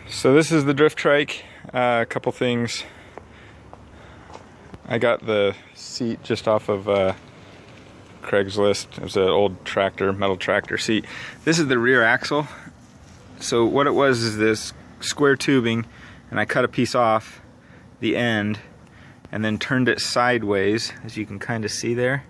So this is the drift trike. A couple things. I got the seat just off of Craigslist. It was an old tractor, metal tractor seat. This is the rear axle. So what it was is this square tubing, and I cut a piece off the end and then turned it sideways, as you can kind of see there,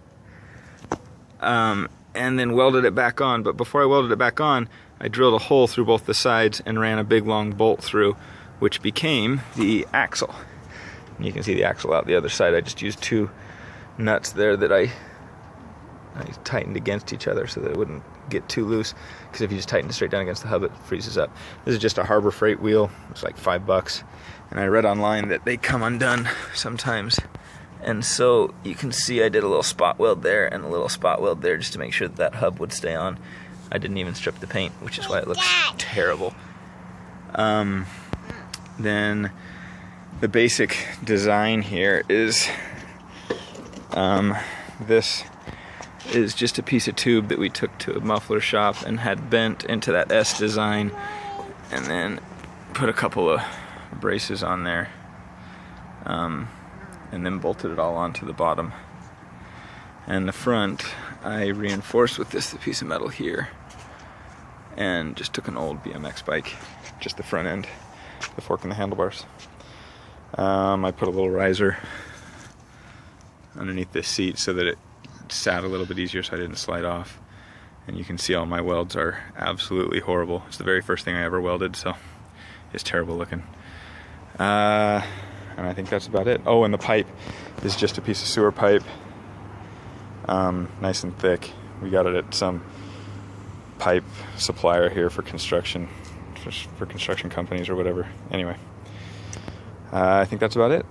and then welded it back on. But before I welded it back on, I drilled a hole through both the sides and ran a big long bolt through, which became the axle. And you can see the axle out the other side. I just used two nuts there that I tightened against each other so that it wouldn't get too loose, because if you just tighten it straight down against the hub, it freezes up. This is just a Harbor Freight wheel. It's like $5, and I read online that they come undone sometimes. And so you can see I did a little spot weld there and a little spot weld there just to make sure that that hub would stay on. I didn't even strip the paint, which is why it looks terrible. Then the basic design here is this is just a piece of tube that we took to a muffler shop and had bent into that S design, and then put a couple of braces on there, and then bolted it all onto the bottom. And the front I reinforced with this piece of metal here, and just took an old BMX bike, just the front end, the fork and the handlebars. I put a little riser underneath this seat so that it sat a little bit easier so I didn't slide off. And you can see all my welds are absolutely horrible. It's the very first thing I ever welded, so it's terrible looking. And I think that's about it. Oh, and the pipe is just a piece of sewer pipe, nice and thick. We got it at some pipe supplier here for construction, for construction companies or whatever. Anyway, I think that's about it.